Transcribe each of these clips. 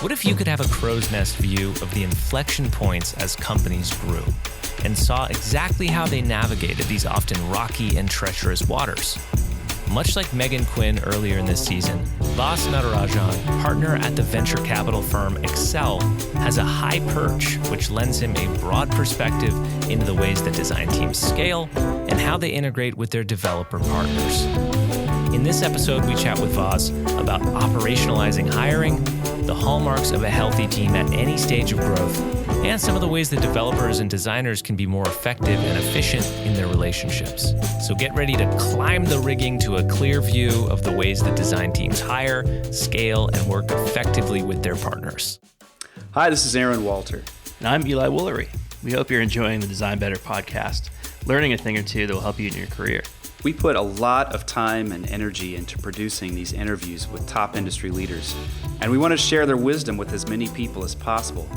What if you could have a crow's nest view of the inflection points as companies grew and saw exactly how they navigated these often rocky and treacherous waters? Much like Megan Quinn earlier in this season, Vas Natarajan, partner at the venture capital firm Accel, has a high perch, which lends him a broad perspective into the ways that design teams scale and how they integrate with their developer partners. In this episode, we chat with Vas about operationalizing hiring, the hallmarks of a healthy team at any stage of growth, and some of the ways that developers and designers can be more effective and efficient in their relationships. So get ready to climb the rigging to a clear view of the ways that design teams hire, scale, and work effectively with their partners. Hi, this is Aaron Walter. And I'm Eli Woolery. We hope you're enjoying the Design Better podcast, learning a thing or two that will help you in your career. We put a lot of time and energy into producing these interviews with top industry leaders, and we want to share their wisdom with as many people as possible.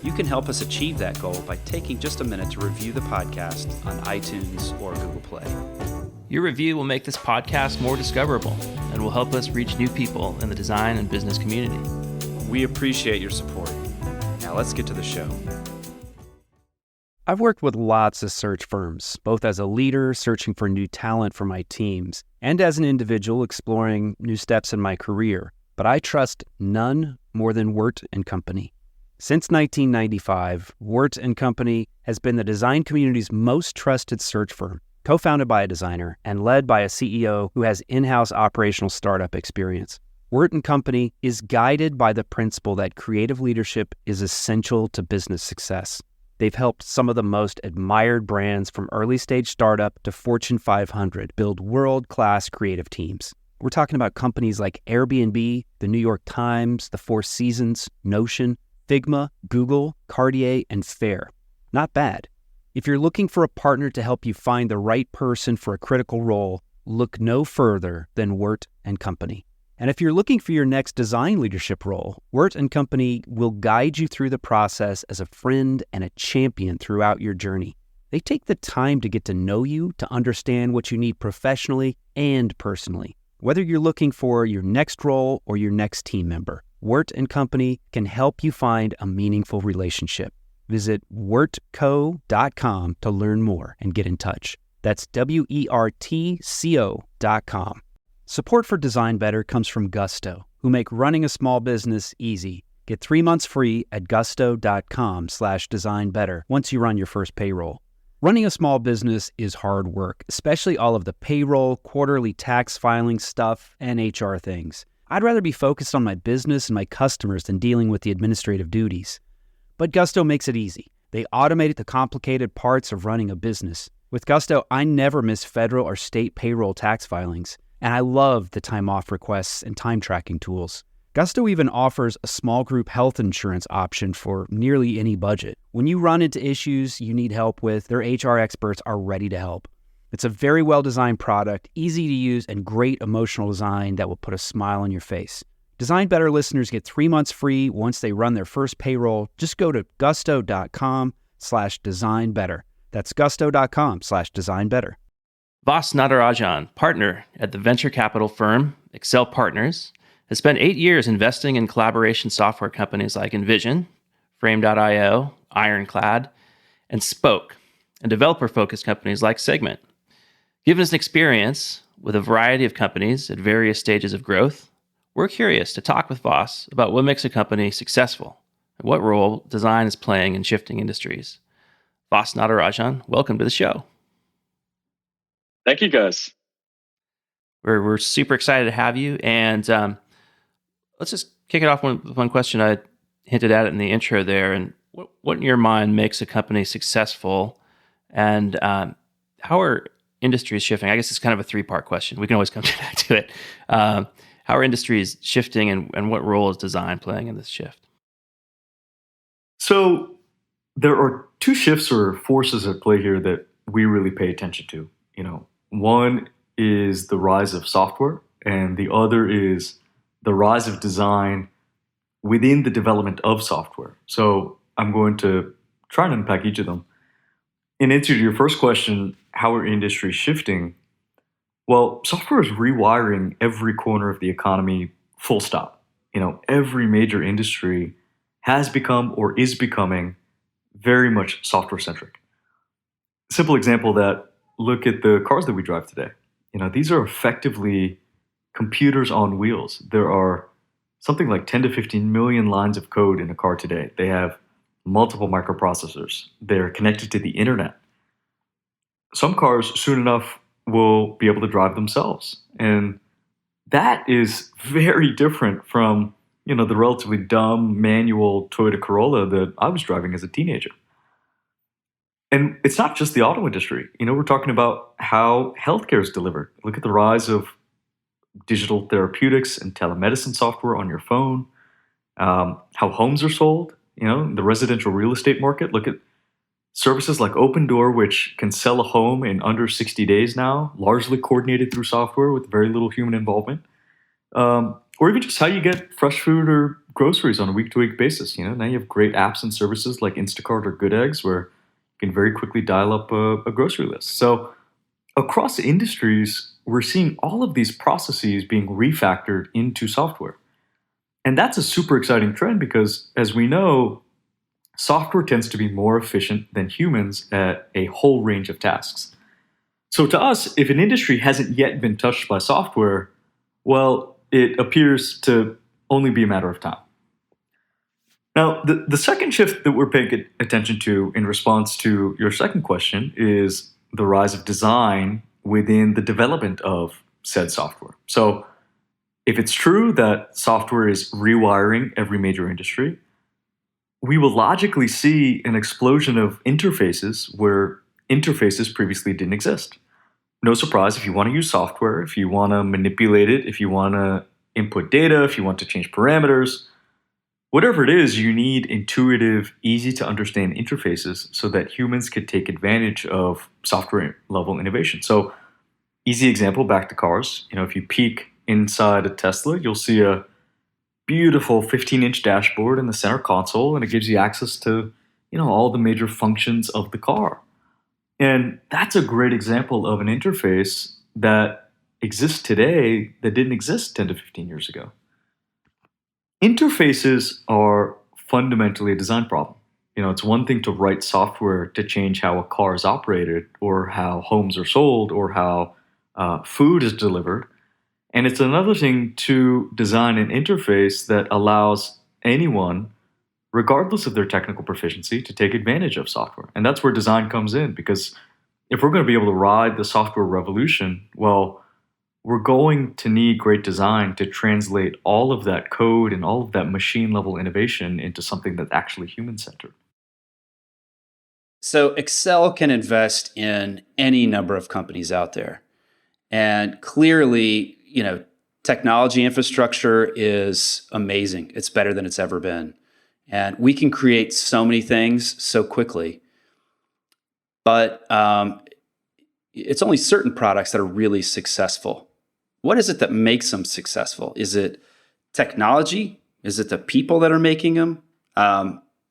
You can help us achieve that goal by taking just a minute to review the podcast on iTunes or Google Play. Your review will make this podcast more discoverable and will help us reach new people in the design and business community. We appreciate your support. Now let's get to the show. I've worked with lots of search firms, both as a leader searching for new talent for my teams and as an individual exploring new steps in my career. But I trust none more than Wirt & Company. Since 1995, Wirt & Company has been the design community's most trusted search firm, co-founded by a designer and led by a CEO who has in-house operational startup experience. Wirt & Company is guided by the principle that creative leadership is essential to business success. They've helped some of the most admired brands from early-stage startup to Fortune 500 build world-class creative teams. We're talking about companies like Airbnb, the New York Times, the Four Seasons, Notion, Figma, Google, Cartier, and Fair. Not bad. If you're looking for a partner to help you find the right person for a critical role, look no further than Wirt & Company. And if you're looking for your next design leadership role, Wirt & Company will guide you through the process as a friend and a champion throughout your journey. They take the time to get to know you, to understand what you need professionally and personally. Whether you're looking for your next role or your next team member, Wirt & Company can help you find a meaningful relationship. Visit wirtco.com to learn more and get in touch. That's WERTCO.com. Support for Design Better comes from Gusto, who make running a small business easy. Get 3 months free at gusto.com/designbetter once you run your first payroll. Running a small business is hard work, especially all of the payroll, quarterly tax filing stuff, and HR things. I'd rather be focused on my business and my customers than dealing with the administrative duties. But Gusto makes it easy. They automate the complicated parts of running a business. With Gusto, I never miss federal or state payroll tax filings. And I love the time off requests and time tracking tools. Gusto even offers a small group health insurance option for nearly any budget. When you run into issues you need help with, their HR experts are ready to help. It's a very well-designed product, easy to use, and great emotional design that will put a smile on your face. Design Better listeners get 3 months free once they run their first payroll. Just go to gusto.com/designbetter. That's gusto.com/designbetter. Vas Natarajan, partner at the venture capital firm Accel Partners, has spent 8 years investing in collaboration software companies like Envision, Frame.io, Ironclad, and Spoke, and developer-focused companies like Segment. Given his experience with a variety of companies at various stages of growth, we're curious to talk with Vas about what makes a company successful and what role design is playing in shifting industries. Vas Natarajan, welcome to the show. Thank you, guys. We're super excited to have you. And let's just kick it off with one question. I hinted at it in the intro there. And what in your mind makes a company successful? And how are industries shifting? I guess it's kind of a three-part question. We can always come back to it. How are industries shifting and what role is design playing in this shift? So there are two shifts or forces at play here that we really pay attention to. One is the rise of software, and the other is the rise of design within the development of software. So I'm going to try and unpack each of them. In answer to your first question, how are industries shifting? Well, software is rewiring every corner of the economy, full stop. every major industry has become or is becoming very much software centric. Simple example that look at the cars that we drive today. These are effectively computers on wheels. There are something like 10 to 15 million lines of code in a car today. They have multiple microprocessors. They're connected to the internet. Some cars soon enough will be able to drive themselves. And that is very different from, the relatively dumb manual Toyota Corolla that I was driving as a teenager. And it's not just the auto industry. We're talking about how healthcare is delivered. Look at the rise of digital therapeutics and telemedicine software on your phone, how homes are sold, the residential real estate market. Look at services like Open Door, which can sell a home in under 60 days now, largely coordinated through software with very little human involvement. Or even just how you get fresh food or groceries on a week-to-week basis. Now you have great apps and services like Instacart or Good Eggs where you can very quickly dial up a grocery list. So across industries, we're seeing all of these processes being refactored into software. And that's a super exciting trend because, as we know, software tends to be more efficient than humans at a whole range of tasks. So to us, if an industry hasn't yet been touched by software, well, it appears to only be a matter of time. Now, the second shift that we're paying attention to in response to your second question is the rise of design within the development of said software. So if it's true that software is rewiring every major industry, we will logically see an explosion of interfaces where interfaces previously didn't exist. No surprise, if you want to use software, if you want to manipulate it, if you want to input data, if you want to change parameters, whatever it is, you need intuitive, easy to understand interfaces so that humans can take advantage of software level innovation. So, easy example, back to cars. If you peek inside a Tesla, you'll see a beautiful 15-inch dashboard in the center console, and it gives you access to, all the major functions of the car. And that's a great example of an interface that exists today that didn't exist 10 to 15 years ago. Interfaces are fundamentally a design problem. It's one thing to write software to change how a car is operated or how homes are sold or how food is delivered. And it's another thing to design an interface that allows anyone, regardless of their technical proficiency, to take advantage of software. And that's where design comes in, because if we're going to be able to ride the software revolution, well, we're going to need great design to translate all of that code and all of that machine-level innovation into something that's actually human-centered. So Accel can invest in any number of companies out there. And clearly, technology infrastructure is amazing. It's better than it's ever been. And we can create so many things so quickly. But it's only certain products that are really successful. What is it that makes them successful? Is it technology? Is it the people that are making them?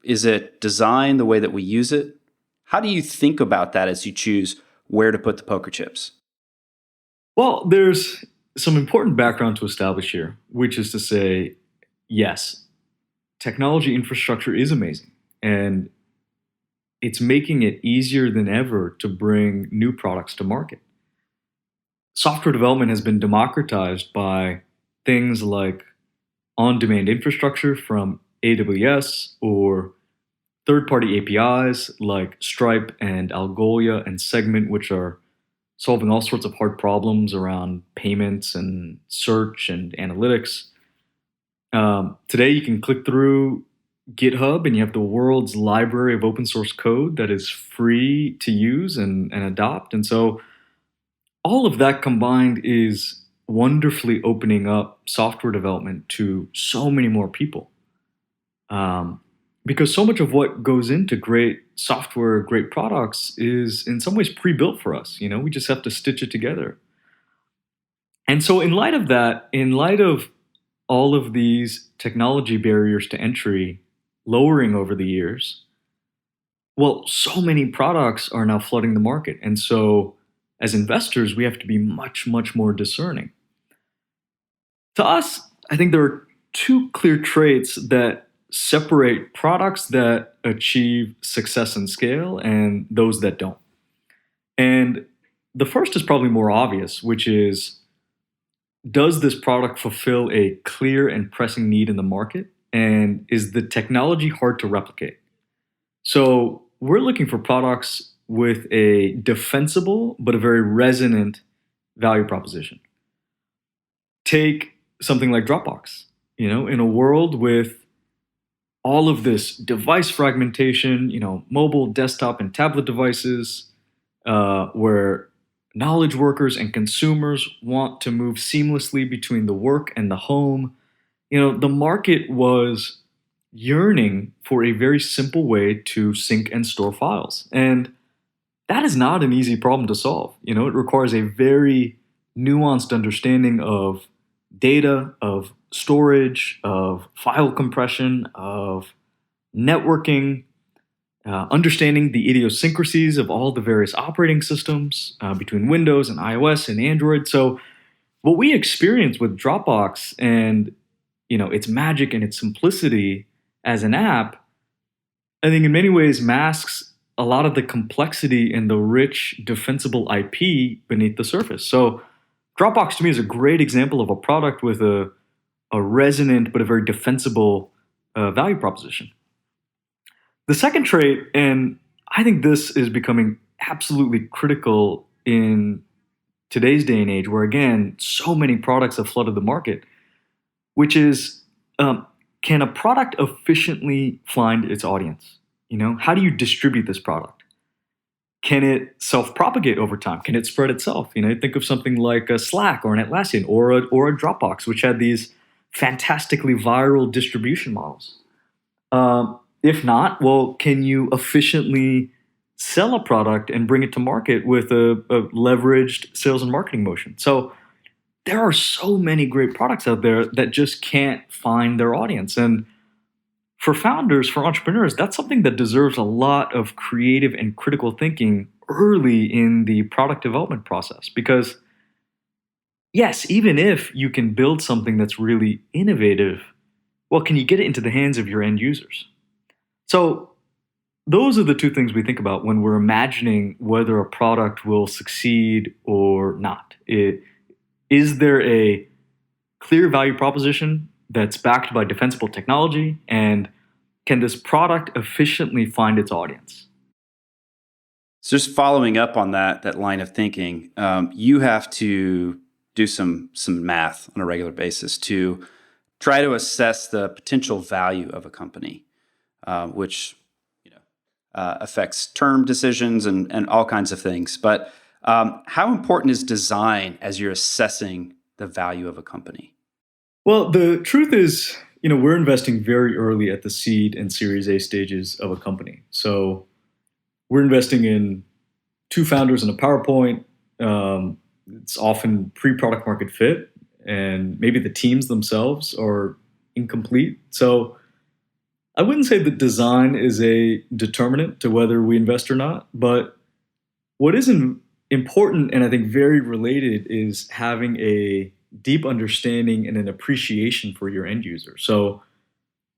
Is it design, the way that we use it? How do you think about that as you choose where to put the poker chips? Well, there's some important background to establish here, which is to say, yes, technology infrastructure is amazing, and it's making it easier than ever to bring new products to market. Software development has been democratized by things like on-demand infrastructure from AWS or third-party APIs like Stripe and Algolia and Segment, which are solving all sorts of hard problems around payments and search and analytics. Today, you can click through GitHub and you have the world's library of open source code that is free to use and adopt. And so all of that combined is wonderfully opening up software development to so many more people. Because so much of what goes into great software, great products is in some ways pre-built for us. We just have to stitch it together. And so in light of that, in light of all of these technology barriers to entry lowering over the years, well, so many products are now flooding the market. And so as investors, we have to be much, much more discerning. To us, I think there are two clear traits that separate products that achieve success and scale and those that don't. And the first is probably more obvious, which is, does this product fulfill a clear and pressing need in the market? And is the technology hard to replicate? So we're looking for products with a defensible but a very resonant value proposition. Take something like Dropbox. In a world with all of this device fragmentation, mobile, desktop, and tablet devices, where knowledge workers and consumers want to move seamlessly between the work and the home, the market was yearning for a very simple way to sync and store files. And that is not an easy problem to solve. It requires a very nuanced understanding of data, of storage, of file compression, of networking, understanding the idiosyncrasies of all the various operating systems between Windows and iOS and Android. So what we experience with Dropbox and its magic and its simplicity as an app, I think in many ways masks a lot of the complexity and the rich defensible IP beneath the surface. So Dropbox to me is a great example of a product with a resonant but a very defensible value proposition. The second trait, and I think this is becoming absolutely critical in today's day and age, where again, so many products have flooded the market, which is, can a product efficiently find its audience? How do you distribute this product? Can it self-propagate over time? Can it spread itself? Think of something like a Slack or an Atlassian or a Dropbox, which had these fantastically viral distribution models. If not, well, can you efficiently sell a product and bring it to market with a leveraged sales and marketing motion? So there are so many great products out there that just can't find their audience. And for founders, for entrepreneurs, that's something that deserves a lot of creative and critical thinking early in the product development process. Because yes, even if you can build something that's really innovative, well, can you get it into the hands of your end users? So those are the two things we think about when we're imagining whether a product will succeed or not. Is there a clear value proposition that's backed by defensible technology, and can this product efficiently find its audience? So just following up on that line of thinking, you have to do some math on a regular basis to try to assess the potential value of a company, which affects term decisions and all kinds of things. But how important is design as you're assessing the value of a company? Well, the truth is, we're investing very early at the seed and Series A stages of a company. So we're investing in two founders and a PowerPoint. It's often pre-product market fit, and maybe the teams themselves are incomplete. So I wouldn't say that design is a determinant to whether we invest or not, but what is important and I think very related is having a deep understanding and an appreciation for your end user. So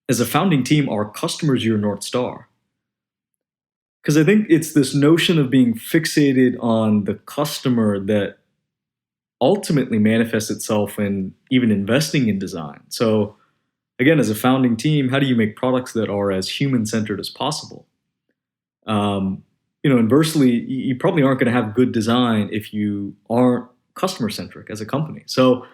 as a founding team, our customers are your North Star. Because I think it's this notion of being fixated on the customer that ultimately manifests itself in even investing in design. So again, as a founding team, how do you make products that are as human-centered as possible? Inversely, you probably aren't going to have good design if you aren't customer-centric as a company. So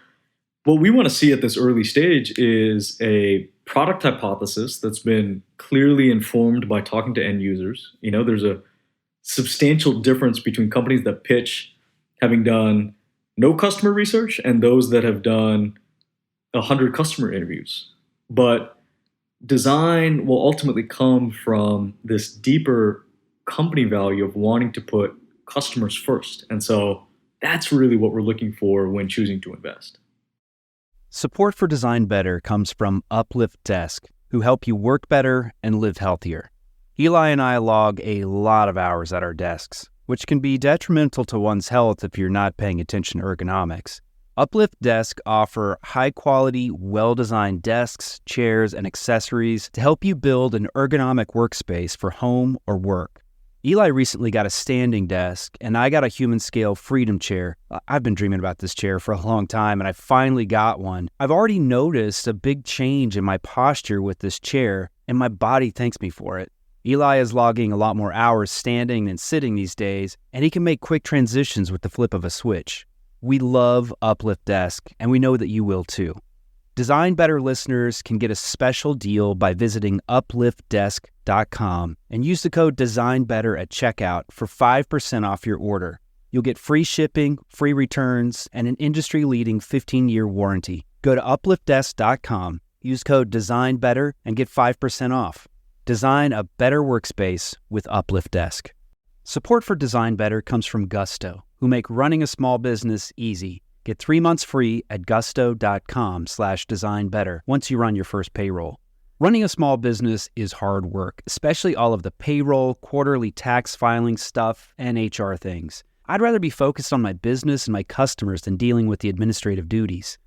what we want to see at this early stage is a product hypothesis that's been clearly informed by talking to end users. There's a substantial difference between companies that pitch having done no customer research and those that have done 100 customer interviews. But design will ultimately come from this deeper company value of wanting to put customers first. And so that's really what we're looking for when choosing to invest. Support for Design Better comes from Uplift Desk, who help you work better and live healthier. Eli and I log a lot of hours at our desks, which can be detrimental to one's health if you're not paying attention to ergonomics. Uplift Desk offer high-quality, well-designed desks, chairs, and accessories to help you build an ergonomic workspace for home or work. Eli recently got a standing desk, and I got a human-scale Freedom chair. I've been dreaming about this chair for a long time, and I finally got one. I've already noticed a big change in my posture with this chair, and my body thanks me for it. Eli is logging a lot more hours standing than sitting these days, and he can make quick transitions with the flip of a switch. We love Uplift Desk, and we know that you will too. Design Better listeners can get a special deal by visiting upliftdesk.com and use the code DesignBetter at checkout for 5% off your order. You'll get free shipping, free returns, and an industry-leading 15-year warranty. Go to upliftdesk.com, use code DesignBetter, and get 5% off. Design a better workspace with Uplift Desk. Support for Design Better comes from Gusto, who make running a small business easy. Get 3 months free at gusto.com/designbetter once you run your first payroll. Running a small business is hard work, especially all of the payroll, quarterly tax filing stuff, and HR things. I'd rather be focused on my business and my customers than dealing with the administrative duties.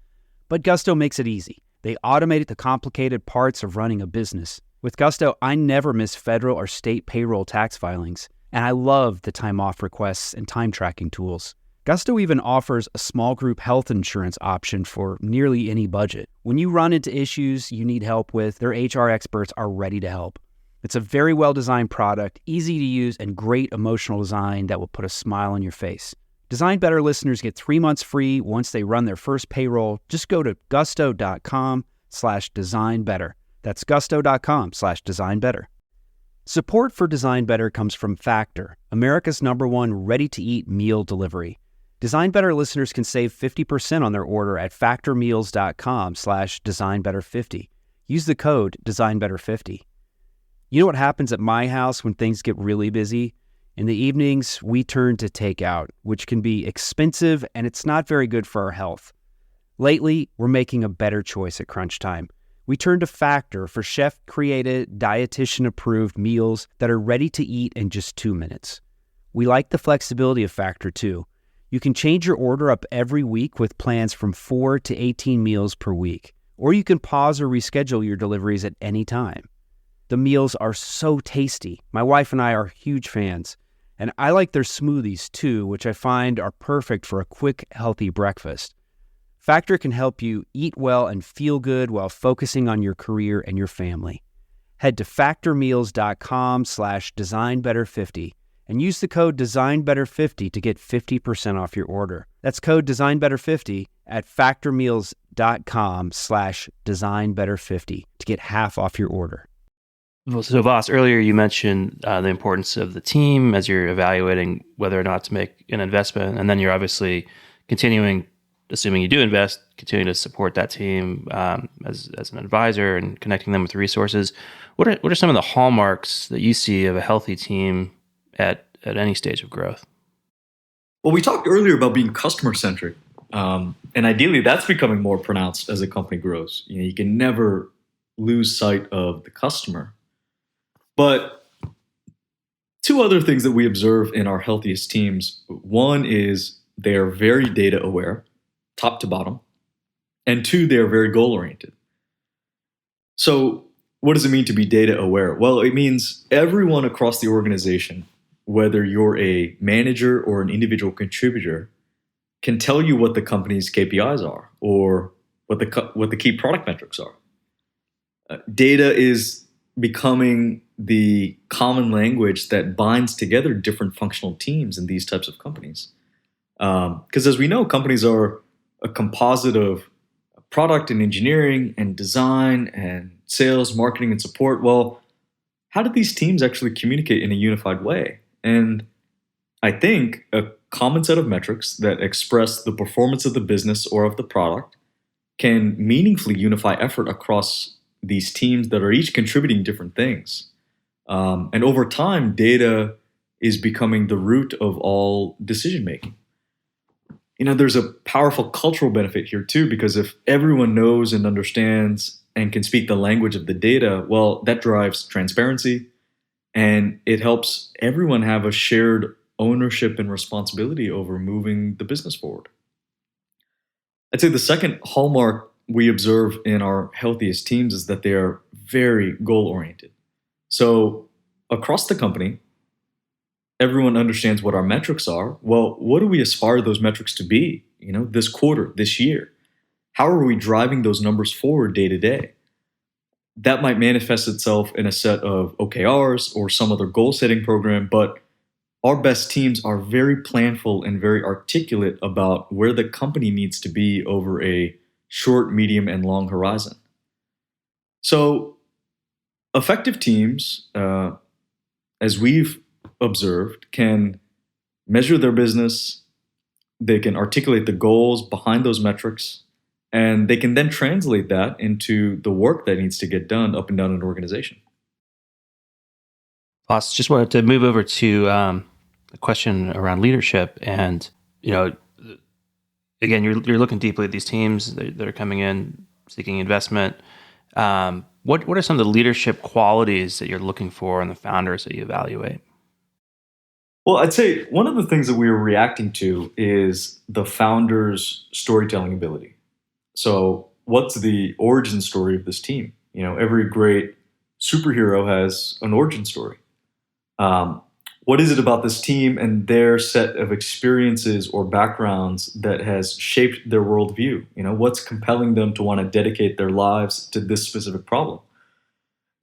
But Gusto makes it easy. They automate the complicated parts of running a business. With Gusto, I never miss federal or state payroll tax filings. And I love the time off requests and time tracking tools. Gusto even offers a small group health insurance option for nearly any budget. When you run into issues you need help with, their HR experts are ready to help. It's a very well-designed product, easy to use, and great emotional design that will put a smile on your face. Design Better listeners get 3 months free once they run their first payroll. Just go to gusto.com/designbetter. That's gusto.com/designbetter. Support for Design Better comes from Factor, America's #1 ready-to-eat meal delivery. Design Better listeners can save 50% on their order at factormeals.com/designbetter50. Use the code DesignBetter50. You know what happens at my house when things get really busy? In the evenings, we turn to takeout, which can be expensive and it's not very good for our health. Lately, we're making a better choice at crunch time. We turn to Factor for chef-created, dietitian-approved meals that are ready to eat in just 2 minutes. We like the flexibility of Factor, too. You can change your order up every week with plans from 4 to 18 meals per week, or you can pause or reschedule your deliveries at any time. The meals are so tasty. My wife and I are huge fans, and I like their smoothies, too, which I find are perfect for a quick, healthy breakfast. Factor can help you eat well and feel good while focusing on your career and your family. Head to factormeals.com/designbetter50 and use the code DesignBetter50 to get 50% off your order. That's code DesignBetter50 at factormeals.com/designbetter50 to get half off your order. So Vas, earlier you mentioned the importance of the team as you're evaluating whether or not to make an investment, and then you're obviously continuing, assuming you do invest, continuing to support that team as an advisor and connecting them with resources. What are some of the hallmarks that you see of a healthy team at any stage of growth? Well, we talked earlier about being customer-centric, and ideally that's becoming more pronounced as a company grows. You can never lose sight of the customer. But two other things that we observe in our healthiest teams. One is they are very data aware, top to bottom. And two, they are very goal-oriented. So what does it mean to be data aware? Well, it means everyone across the organization, whether you're a manager or an individual contributor, can tell you what the company's KPIs are or what the key product metrics are. Data is becoming the common language that binds together different functional teams in these types of companies. Because as we know, companies are a composite of product and engineering and design and sales, marketing, and support. Well, how do these teams actually communicate in a unified way? And I think a common set of metrics that express the performance of the business or of the product can meaningfully unify effort across these teams that are each contributing different things. And over time, data is becoming the root of all decision making. There's a powerful cultural benefit here too, because if everyone knows and understands and can speak the language of the data, well, that drives transparency and it helps everyone have a shared ownership and responsibility over moving the business forward. I'd say the second hallmark we observe in our healthiest teams is that they are very goal oriented. So across the company, everyone understands what our metrics are. Well, what do we aspire those metrics to be, this quarter, this year? How are we driving those numbers forward day to day? That might manifest itself in a set of OKRs or some other goal setting program, but our best teams are very planful and very articulate about where the company needs to be over a short, medium, and long horizon. So, effective teams, as we've observed, can measure their business, they can articulate the goals behind those metrics, and they can then translate that into the work that needs to get done up and down an organization. Boss, just wanted to move over to a question around leadership. And, again, you're looking deeply at these teams that are coming in, seeking investment. What are some of the leadership qualities that you're looking for in the founders that you evaluate? Well, I'd say one of the things that we were reacting to is the founder's storytelling ability. So what's the origin story of this team? Every great superhero has an origin story. What is it about this team and their set of experiences or backgrounds that has shaped their worldview? What's compelling them to want to dedicate their lives to this specific problem?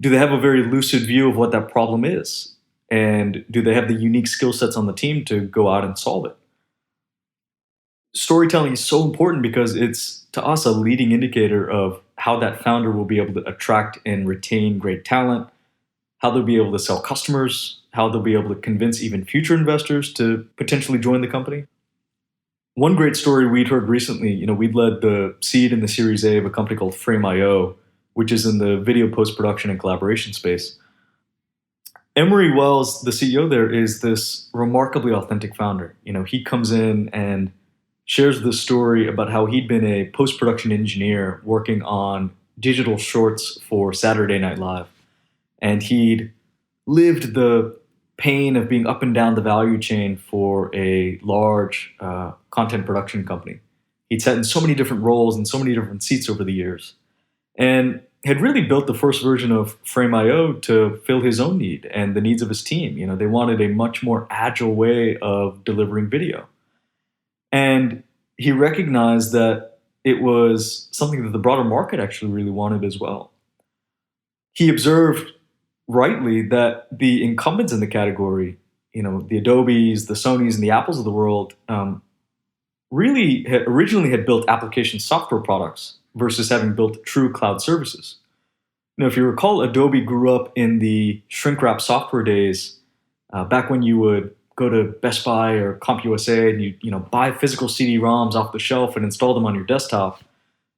Do they have a very lucid view of what that problem is? And do they have the unique skill sets on the team to go out and solve it? Storytelling is so important because it's, to us, a leading indicator of how that founder will be able to attract and retain great talent, how they'll be able to sell customers, how they'll be able to convince even future investors to potentially join the company. One great story we'd heard recently, we'd led the seed and the Series A of a company called Frame.io, which is in the video post-production and collaboration space. Emery Wells, the CEO there, is this remarkably authentic founder. He comes in and shares the story about how he'd been a post-production engineer working on digital shorts for Saturday Night Live. And he'd lived the pain of being up and down the value chain for a large content production company. He'd sat in so many different roles and so many different seats over the years. And had really built the first version of Frame.io to fill his own need and the needs of his team. They wanted a much more agile way of delivering video. And he recognized that it was something that the broader market actually really wanted as well. He observed rightly that the incumbents in the category, the Adobes, the Sonys, and the Apples of the world, originally had built application software products versus having built true cloud services. If you recall, Adobe grew up in the shrink-wrap software days, back when you would go to Best Buy or CompUSA and you buy physical CD-ROMs off the shelf and install them on your desktop.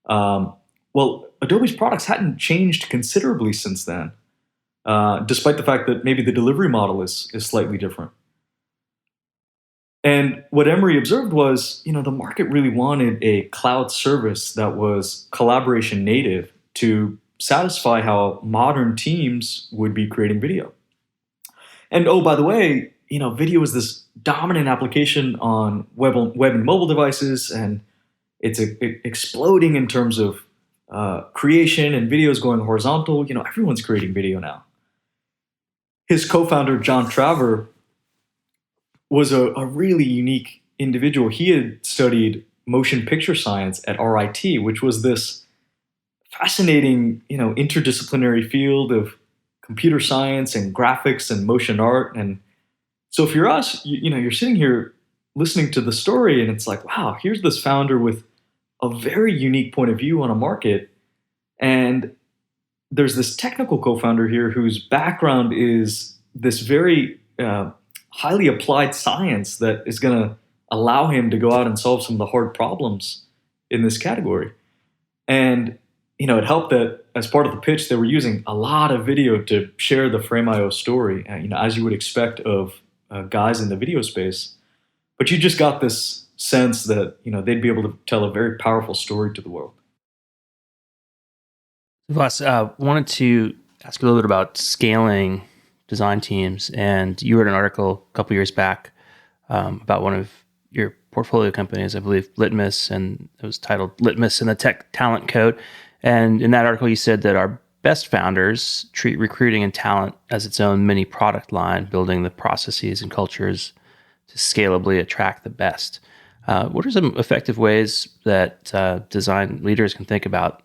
Well, Adobe's products hadn't changed considerably since then, despite the fact that maybe the delivery model is slightly different. And what Emery observed was, the market really wanted a cloud service that was collaboration native to satisfy how modern teams would be creating video. And oh, by the way, video is this dominant application on web and mobile devices, and it's exploding in terms of creation, and video is going horizontal. Everyone's creating video now. His co-founder, John Traver, was a really unique individual. He had studied motion picture science at RIT, which was this fascinating, interdisciplinary field of computer science and graphics and motion art. And so if you're us, you're sitting here listening to the story and it's like, wow, here's this founder with a very unique point of view on a market. And there's this technical co-founder here whose background is this very highly applied science that is going to allow him to go out and solve some of the hard problems in this category. And, it helped that as part of the pitch, they were using a lot of video to share the Frame.io story, as you would expect of guys in the video space. But you just got this sense that, they'd be able to tell a very powerful story to the world. Vas, wanted to ask a little bit about scaling design teams. And you wrote an article a couple years back about one of your portfolio companies, I believe Litmus, and it was titled Litmus and the Tech Talent Code. And in that article, you said that our best founders treat recruiting and talent as its own mini product line, building the processes and cultures to scalably attract the best. What are some effective ways that design leaders can think about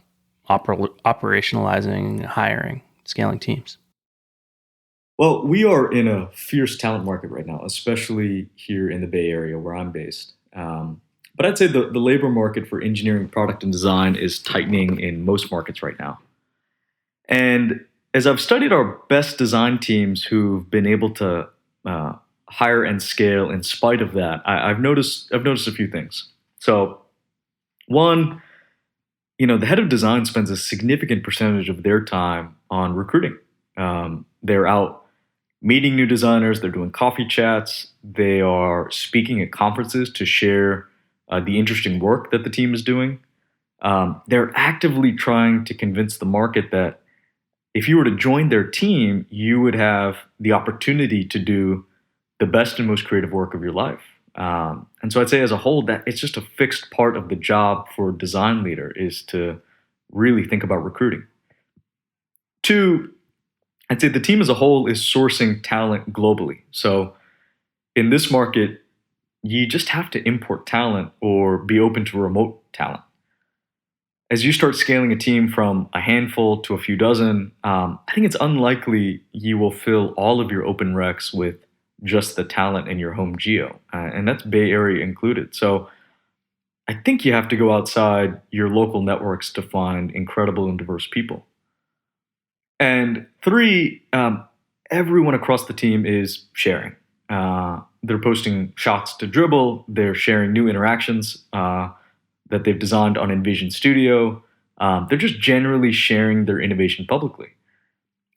operationalizing, hiring, scaling teams? Well, we are in a fierce talent market right now, especially here in the Bay Area where I'm based. But I'd say the labor market for engineering, product, and design is tightening in most markets right now. And as I've studied our best design teams who've been able to hire and scale in spite of that, I've noticed a few things. So, one, the head of design spends a significant percentage of their time on recruiting. They're out meeting new designers, they're doing coffee chats, they are speaking at conferences to share the interesting work that the team is doing. They're actively trying to convince the market that if you were to join their team, you would have the opportunity to do the best and most creative work of your life. And so I'd say as a whole, that it's just a fixed part of the job for a design leader is to really think about recruiting. Two, I'd say the team as a whole is sourcing talent globally. So in this market, you just have to import talent or be open to remote talent. As you start scaling a team from a handful to a few dozen, I think it's unlikely you will fill all of your open recs with just the talent in your home geo, and that's Bay Area included. So I think you have to go outside your local networks to find incredible and diverse people. And three, everyone across the team is sharing. They're posting shots to dribble. They're sharing new interactions that they've designed on Envision Studio. They're just generally sharing their innovation publicly.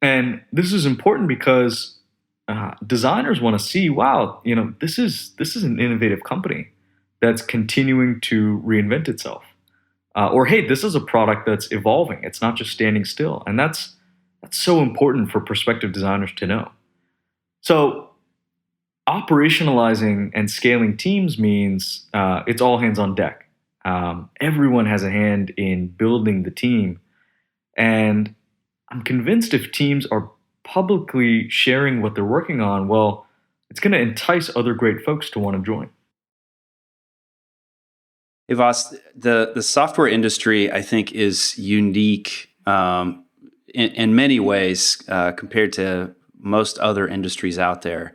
And this is important because designers want to see, wow, this is an innovative company that's continuing to reinvent itself. Or, hey, this is a product that's evolving. It's not just standing still. And that's so important for prospective designers to know. So operationalizing and scaling teams means it's all hands on deck. Everyone has a hand in building the team. And I'm convinced if teams are publicly sharing what they're working on, well, it's going to entice other great folks to want to join. Hey, Vas, the software industry, I think, is unique in many ways compared to most other industries out there.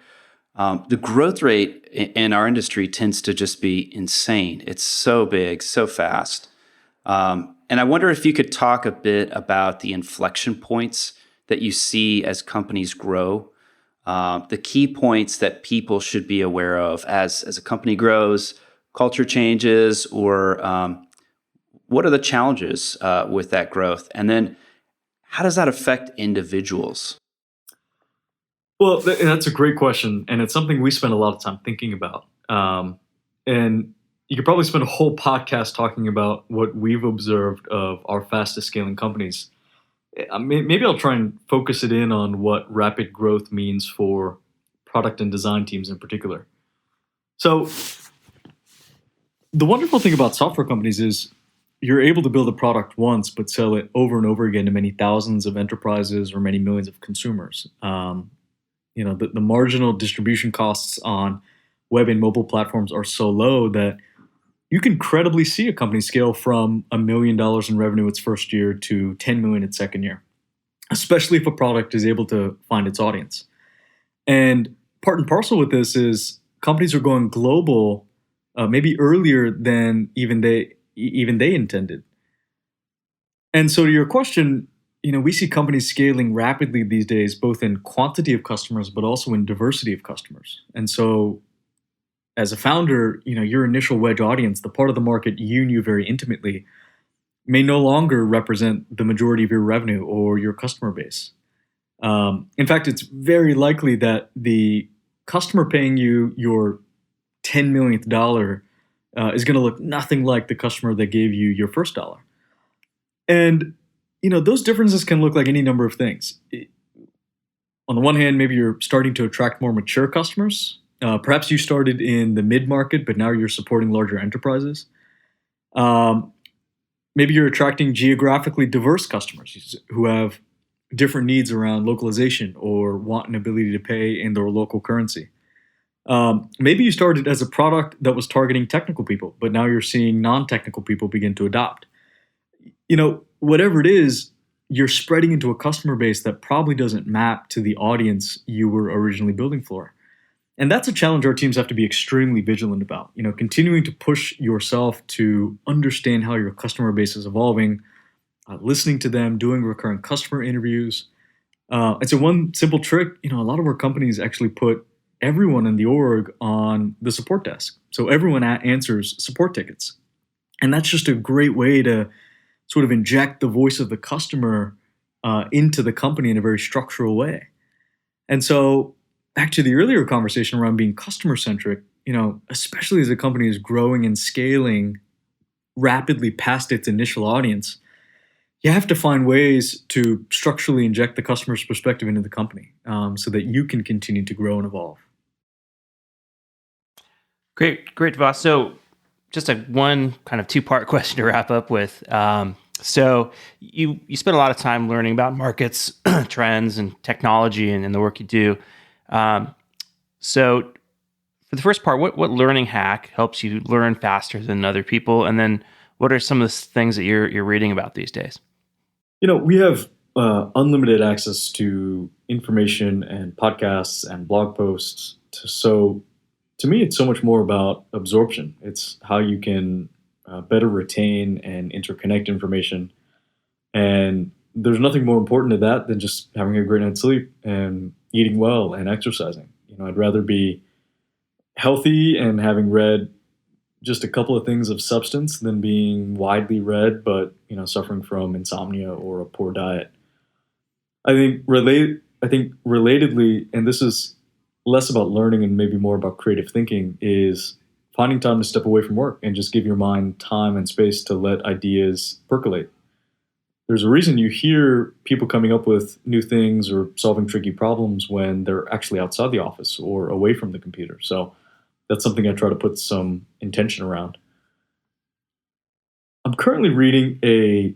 The growth rate in our industry tends to just be insane. It's so big, so fast. And I wonder if you could talk a bit about the inflection points that you see as companies grow, the key points that people should be aware of as a company grows, culture changes, or what are the challenges with that growth? And then how does that affect individuals? Well, that's a great question, and it's something we spend a lot of time thinking about. And you could probably spend a whole podcast talking about what we've observed of our fastest scaling companies. Maybe I'll try and focus it in on what rapid growth means for product and design teams in particular. So the wonderful thing about software companies is you're able to build a product once, but sell it over and over again to many thousands of enterprises or many millions of consumers. The marginal distribution costs on web and mobile platforms are so low that you can credibly see a company scale from $1 million in revenue its first year to $10 million its second year, especially if a product is able to find its audience. And part and parcel with this is companies are going global maybe earlier than even they intended. And so to your question, we see companies scaling rapidly these days, both in quantity of customers, but also in diversity of customers. And so as a founder, your initial wedge audience, the part of the market you knew very intimately, may no longer represent the majority of your revenue or your customer base. In fact, it's very likely that the customer paying you your $10 millionth dollar is going to look nothing like the customer that gave you your first dollar. And those differences can look like any number of things. On the one hand, maybe you're starting to attract more mature customers. Perhaps you started in the mid-market, but now you're supporting larger enterprises. Maybe you're attracting geographically diverse customers who have different needs around localization or want an ability to pay in their local currency. Maybe you started as a product that was targeting technical people, but now you're seeing non-technical people begin to adopt. Whatever it is, you're spreading into a customer base that probably doesn't map to the audience you were originally building for. And that's a challenge our teams have to be extremely vigilant about. Continuing to push yourself to understand how your customer base is evolving, listening to them, doing recurrent customer interviews. And so one simple trick, a lot of our companies actually put everyone in the org on the support desk. So everyone answers support tickets. And that's just a great way to sort of inject the voice of the customer into the company in a very structural way. And so back to the earlier conversation around being customer-centric, especially as a company is growing and scaling rapidly past its initial audience, you have to find ways to structurally inject the customer's perspective into the company so that you can continue to grow and evolve. Great, Vas. So just one kind of two-part question to wrap up with. So you spend a lot of time learning about markets, trends, and technology and the work you do. So for the first part, what learning hack helps you learn faster than other people? And then what are some of the things that you're reading about these days? We have unlimited access to information and podcasts and blog posts. So to me, it's so much more about absorption. It's how you can better retain and interconnect information. And there's nothing more important to that than just having a great night's sleep and eating well and exercising. I'd rather be healthy and having read just a couple of things of substance than being widely read, but suffering from insomnia or a poor diet. I think relatedly, and this is less about learning and maybe more about creative thinking, is finding time to step away from work and just give your mind time and space to let ideas percolate. There's a reason you hear people coming up with new things or solving tricky problems when they're actually outside the office or away from the computer. So that's something I try to put some intention around. I'm currently reading a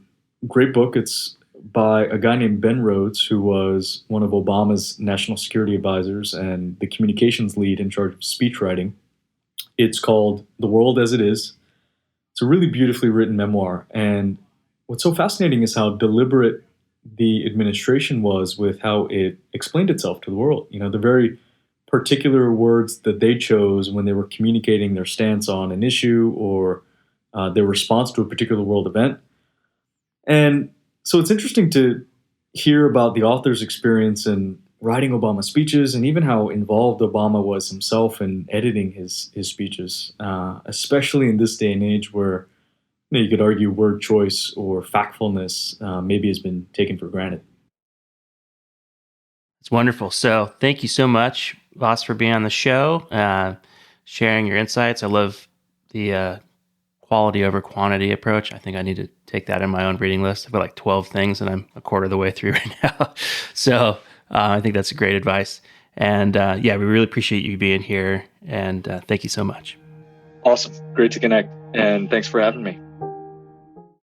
great book. It's by a guy named Ben Rhodes, who was one of Obama's national security advisors and the communications lead in charge of speechwriting. It's called The World as It Is. It's a really beautifully written memoir. And what's so fascinating is how deliberate the administration was with how it explained itself to the world. The very particular words that they chose when they were communicating their stance on an issue or their response to a particular world event. And so it's interesting to hear about the author's experience in writing Obama speeches and even how involved Obama was himself in editing his speeches, especially in this day and age where you could argue word choice or factfulness maybe has been taken for granted. It's wonderful. So thank you so much, Vas, for being on the show, sharing your insights. I love the quality over quantity approach. I think I need to take that in my own reading list. I've got like 12 things and I'm a quarter of the way through right now. So I think that's great advice. And we really appreciate you being here. And thank you so much. Awesome. Great to connect. And thanks for having me.